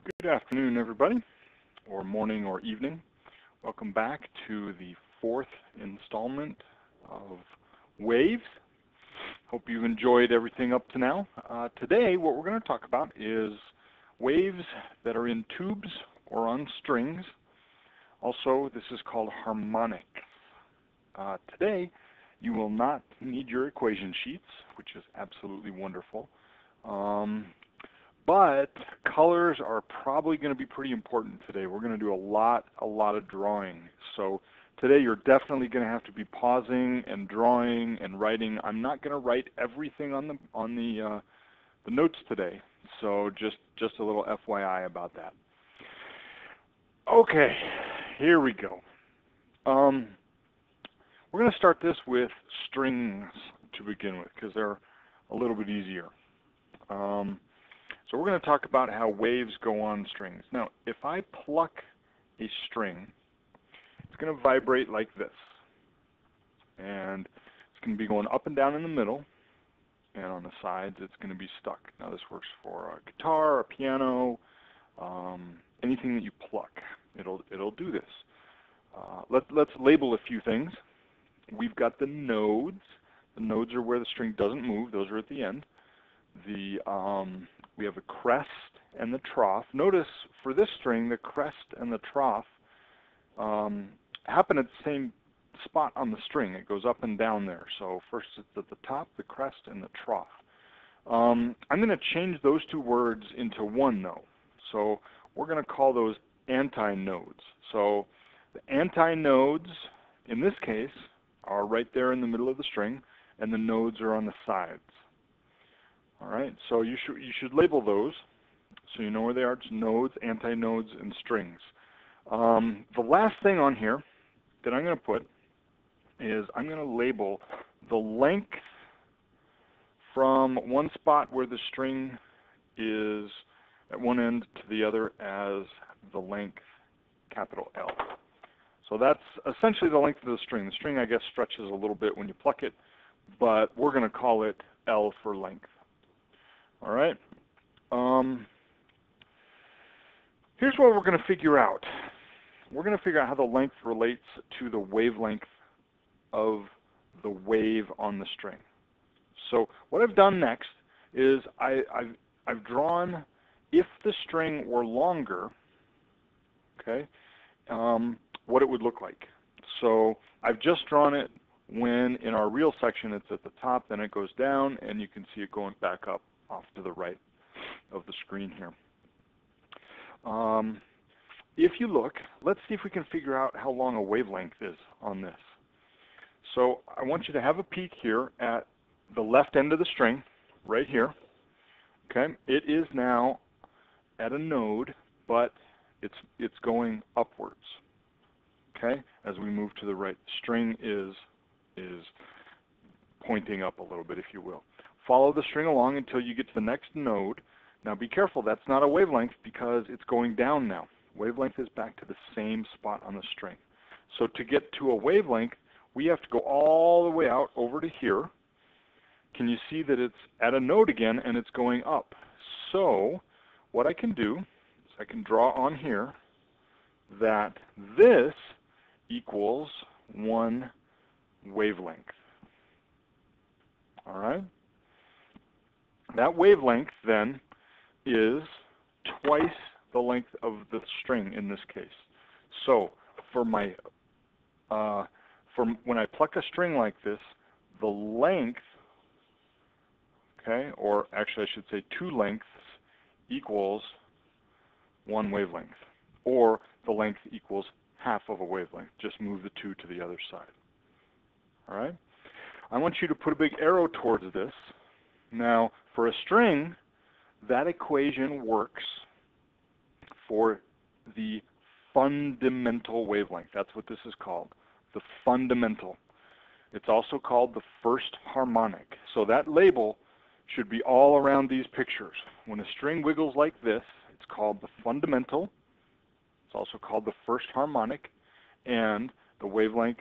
Good afternoon, everybody, or morning or evening. Welcome back to the fourth installment of Waves. Hope you've enjoyed everything up to now. Today, what we're going to talk about is waves that are in tubes or on strings. Also, this is called harmonics. Today, you will not need your equation sheets, which is absolutely wonderful. But colors are probably going to be pretty important today. We're going to do a lot of drawing. So today you're definitely going to have to be pausing and drawing and writing. I'm not going to write everything on the notes today. So just a little FYI about that. Okay, here we go. We're going to start this with strings to begin with because they're a little bit easier. So we're going to talk about how waves go on strings. Now, if I pluck a string, it's going to vibrate like this. And it's going to be going up and down in the middle. And on the sides, it's going to be stuck. Now, this works for a guitar, a piano, anything that you pluck. It'll do this. Let's label a few things. We've got the nodes. The nodes are where the string doesn't move. Those are at the end. We have a crest and the trough. Notice for this string, the crest and the trough happen at the same spot on the string. It goes up and down there. So first it's at the top, the crest, and the trough. I'm going to change those two words into one, though. So we're going to call those antinodes. So the antinodes, in this case, are right there in the middle of the string, and the nodes are on the sides. All right, so you should label those so you know where they are. It's nodes, antinodes, and strings. The last thing on here that I'm going to put is I'm going to label the length from one spot where the string is at one end to the other as the length, capital L. So that's essentially the length of the string. The string, I guess, stretches a little bit when you pluck it, but we're going to call it L for length. All right. Here's what we're going to figure out. We're going to figure out how the length relates to the wavelength of the wave on the string. So what I've done next is I've drawn, if the string were longer, okay, what it would look like. So I've just drawn it when in our real section it's at the top, then it goes down, and you can see it going back up off to the right of the screen here. If you look, let's see if we can figure out how long a wavelength is on this. So I want you to have a peek here at the left end of the string, right here. Okay, it is now at a node, but it's going upwards. Okay, as we move to the right, the string is pointing up a little bit, if you will. Follow the string along until you get to the next node. Now be careful, that's not a wavelength because it's going down now. Wavelength is back to the same spot on the string. So to get to a wavelength, we have to go all the way out over to here. Can you see that it's at a node again and it's going up? So what I can do is I can draw on here that this equals one wavelength. All right? That wavelength then is twice the length of the string in this case. So for my when I pluck a string like this, the length, okay, or actually I should say two lengths equals one wavelength, or the length equals half of a wavelength. Just move the two to the other side. All right? I want you to put a big arrow towards this. Now, for a string, that equation works for the fundamental wavelength. That's what this is called, the fundamental. It's also called the first harmonic. So that label should be all around these pictures. When a string wiggles like this, it's called the fundamental. It's also called the first harmonic, and the wavelength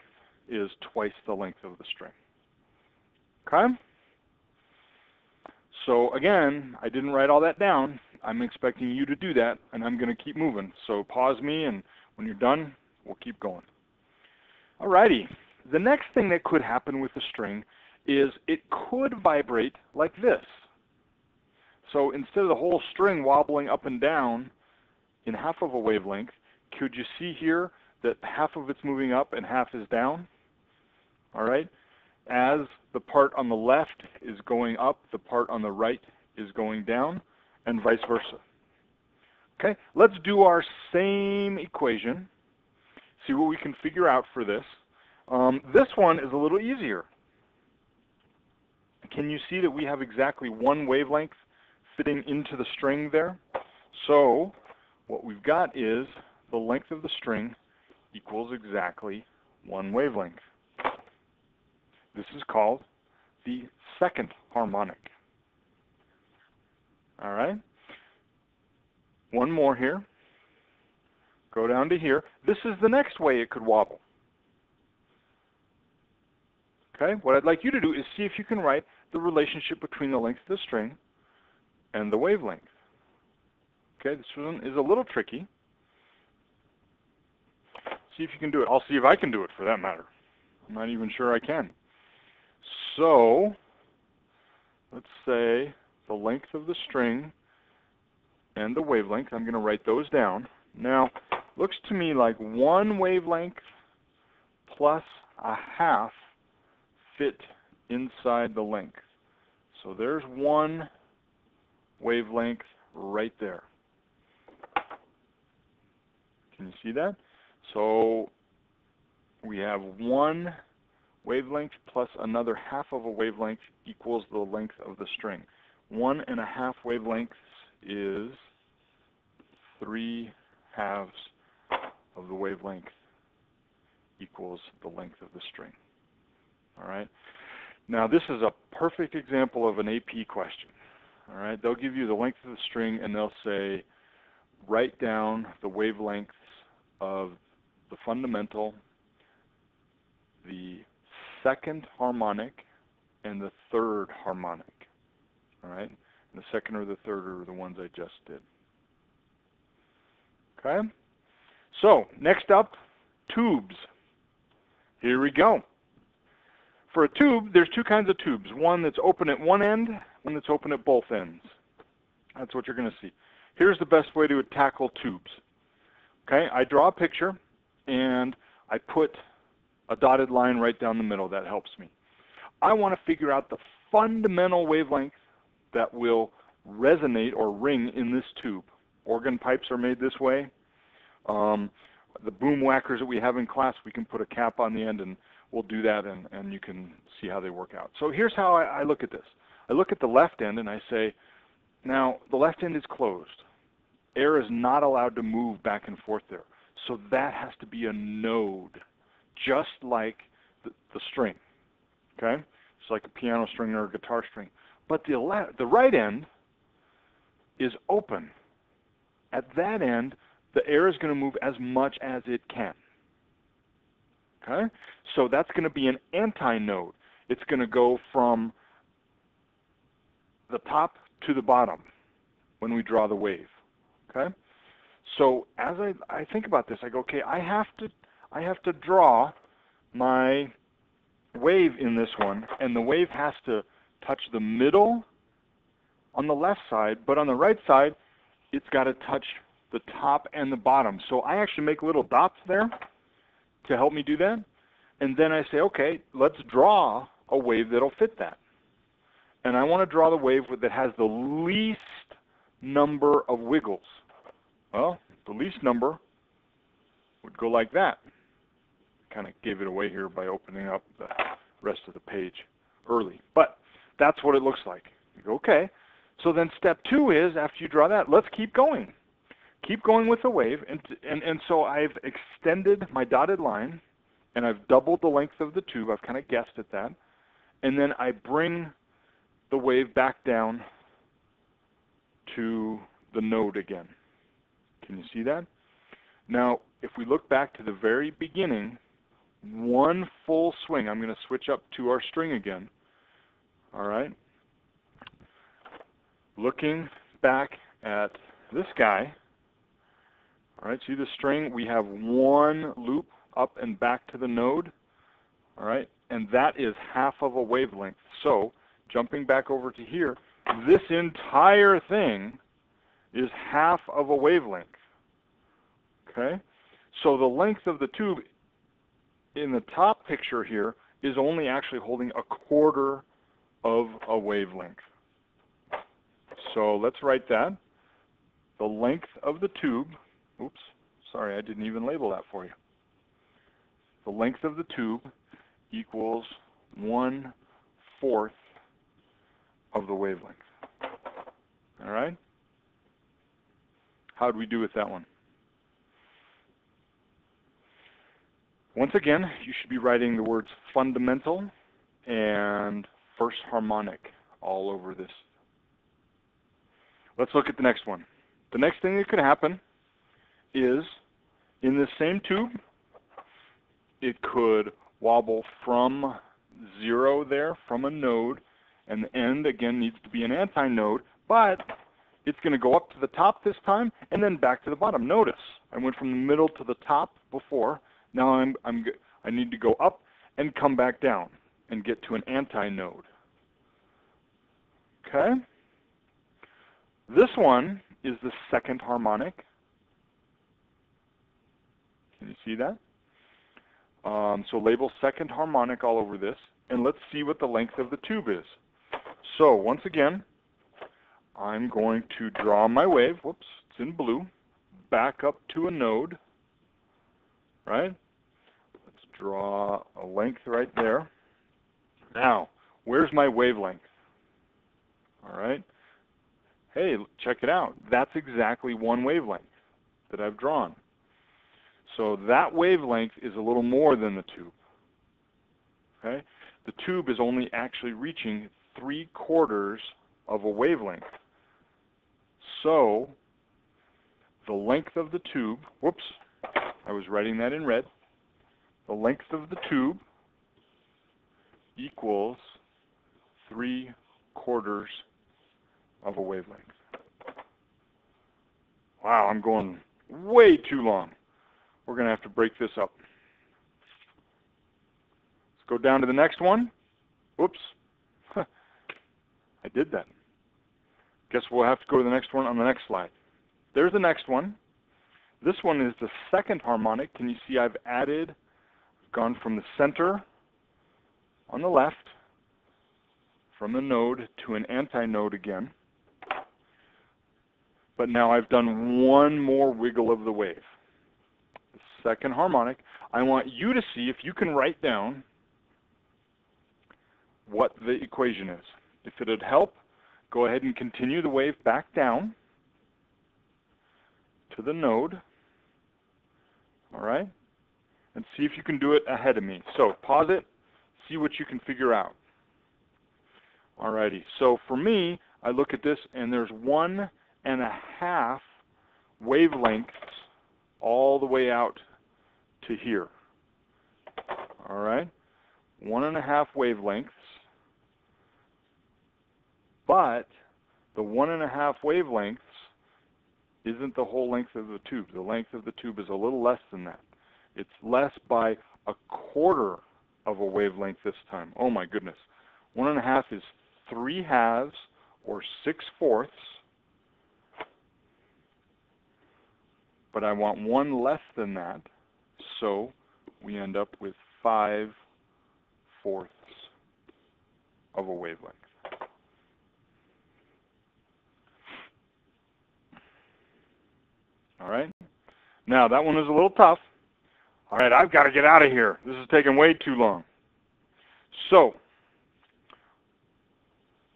is twice the length of the string. Okay? So again, I didn't write all that down. I'm expecting you to do that, and I'm going to keep moving. So pause me, and when you're done, we'll keep going. Alrighty. The next thing that could happen with the string is it could vibrate like this. So instead of the whole string wobbling up and down in half of a wavelength, could you see here that half of it's moving up and half is down? All right. As the part on the left is going up, the part on the right is going down, and vice versa. Okay, let's do our same equation, see what we can figure out for this. This one is a little easier. Can you see that we have exactly one wavelength fitting into the string there? So what we've got is the length of the string equals exactly one wavelength. This is called the second harmonic. All right. One more here. Go down to here. This is the next way it could wobble. Okay. What I'd like you to do is see if you can write the relationship between the length of the string and the wavelength. Okay. This one is a little tricky. See if you can do it. I'll see if I can do it, for that matter. I'm not even sure I can. So let's say the length of the string and the wavelength, I'm going to write those down. Now, looks to me like one wavelength plus a half fit inside the length. So there's one wavelength right there. Can you see that? So we have one wavelength plus another half of a wavelength equals the length of the string. 1.5 wavelengths is 3 halves of the wavelength equals the length of the string. All right. Now this is a perfect example of an AP question. All right. They'll give you the length of the string and they'll say, write down the wavelengths of the fundamental, the second harmonic, and the third harmonic. All right. And the second or the third are the ones I just did. Okay. So next up, tubes. Here we go. For a tube, there's two kinds of tubes. One that's open at one end, one that's open at both ends. That's what you're going to see. Here's the best way to tackle tubes. Okay, I draw a picture and I put a dotted line right down the middle. That helps me. I want to figure out the fundamental wavelength that will resonate or ring in this tube. Organ pipes are made this way. The boom whackers that we have in class, we can put a cap on the end and we'll do that, and you can see how they work out. So here's how I look at this. I look at the left end and I say, now the left end is closed. Air is not allowed to move back and forth there. So that has to be a node, just like the string. Okay? It's like a piano string or a guitar string. But the right end is open. At that end, the air is going to move as much as it can. Okay? So that's going to be an antinode. It's going to go from the top to the bottom when we draw the wave. Okay? So as I think about this, I go, okay, I have to draw my wave in this one, and the wave has to touch the middle on the left side, but on the right side, it's got to touch the top and the bottom. So I actually make little dots there to help me do that. And then I say, okay, let's draw a wave that'll fit that. And I want to draw the wave that has the least number of wiggles. Well, the least number would go like that. Kind of gave it away here by opening up the rest of the page early. But that's what it looks like. You go, okay. So then step 2 is, after you draw that, let's keep going. Keep going with the wave. And so I've extended my dotted line, and I've doubled the length of the tube. I've kind of guessed at that. And then I bring the wave back down to the node again. Can you see that? Now, if we look back to the very beginning, one full swing. I'm going to switch up to our string again. All right. Looking back at this guy. All right, see the string? We have one loop up and back to the node. All right, and that is half of a wavelength. So jumping back over to here, this entire thing is half of a wavelength. Okay, so the length of the tube in the top picture here is only actually holding a quarter of a wavelength. So let's write that. The length of the tube, oops, sorry, I didn't even label that for you. The length of the tube equals 1/4 of the wavelength. All right? How'd we do with that one? Once again, you should be writing the words fundamental and first harmonic all over this. Let's look at the next one. The next thing that could happen is in this same tube, it could wobble from 0 there, from a node, and the end again needs to be an antinode, but it's going to go up to the top this time and then back to the bottom. Notice I went from the middle to the top before. Now I need to go up and come back down and get to an antinode. Okay? This one is the second harmonic. Can you see that? So label second harmonic all over this, and let's see what the length of the tube is. So once again, I'm going to draw my wave, whoops, it's in blue, back up to a node, right? Let's draw a length right there. Now, where's my wavelength? All right. Hey, check it out. That's exactly one wavelength that I've drawn. So that wavelength is a little more than the tube. Okay? The tube is only actually reaching 3/4 of a wavelength. So the length of the tube, whoops, I was writing that in red. The length of the tube equals 3/4 of a wavelength. Wow, I'm going way too long. We're going to have to break this up. Let's go down to the next one. Whoops. I did that. Guess we'll have to go to the next one on the next slide. There's the next one. This one is the second harmonic. Can you see I've gone from the center on the left, from the node to an antinode again. But now I've done one more wiggle of the wave. The second harmonic. I want you to see if you can write down what the equation is. If it would help, go ahead and continue the wave back down to the node. All right? And see if you can do it ahead of me. So pause it, see what you can figure out. Alrighty, so for me, I look at this and there's 1.5 wavelengths all the way out to here. Alright, 1.5 wavelengths, but the 1.5 wavelengths isn't the whole length of the tube. The length of the tube is a little less than that. It's less by 1/4 of a wavelength this time. Oh my goodness. 1.5 is 3/2 or 6/4. But I want one less than that, so we end up with 5/4 of a wavelength. All right. Now that one is a little tough. All right, I've got to get out of here. This is taking way too long. So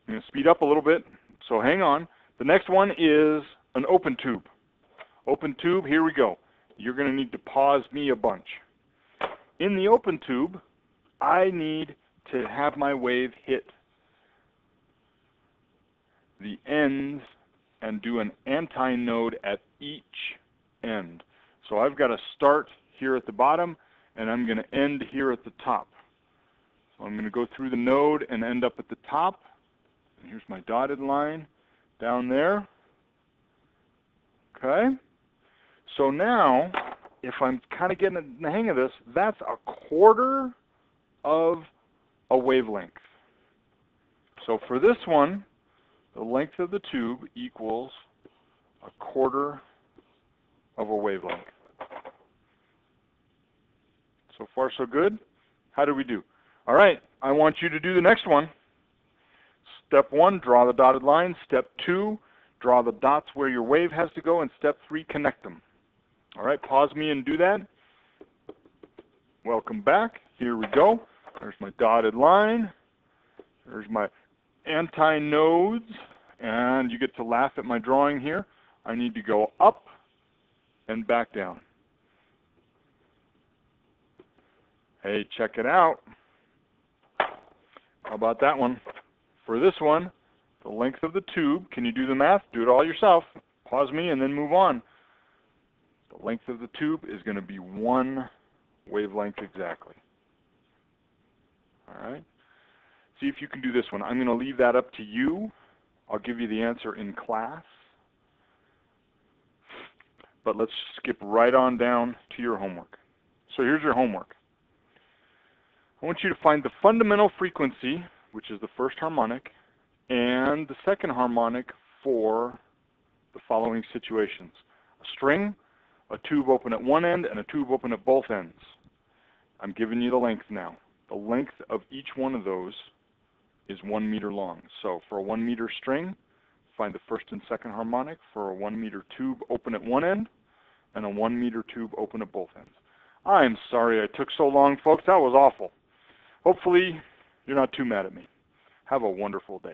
I'm going to speed up a little bit. So hang on. The next one is an open tube. Open tube, here we go. You're going to need to pause me a bunch. In the open tube, I need to have my wave hit the ends and do an antinode at each end. So I've got to start here at the bottom, and I'm going to end here at the top. So I'm going to go through the node and end up at the top. And here's my dotted line down there. Okay? So now, if I'm kind of getting the hang of this, that's a quarter of a wavelength. So for this one, the length of the tube equals a quarter of a wavelength. So far, so good. How do we do? All right, I want you to do the next one. Step 1, draw the dotted line. Step 2, draw the dots where your wave has to go. And step 3, connect them. All right, pause me and do that. Welcome back. Here we go. There's my dotted line. There's my antinodes. And you get to laugh at my drawing here. I need to go up and back down. Hey, check it out. How about that one? For this one, the length of the tube, can you do the math? Do it all yourself. Pause me and then move on. The length of the tube is going to be 1 wavelength exactly. All right? See if you can do this one. I'm going to leave that up to you. I'll give you the answer in class. But let's skip right on down to your homework. So here's your homework. I want you to find the fundamental frequency, which is the first harmonic, and the second harmonic for the following situations. A string, a tube open at one end, and a tube open at both ends. I'm giving you the length now. The length of each one of those is 1 meter long. So for a 1 meter string, find the first and second harmonic for a 1 meter tube open at one end and a 1 meter tube open at both ends. I'm sorry I took so long, folks. That was awful. Hopefully, you're not too mad at me. Have a wonderful day.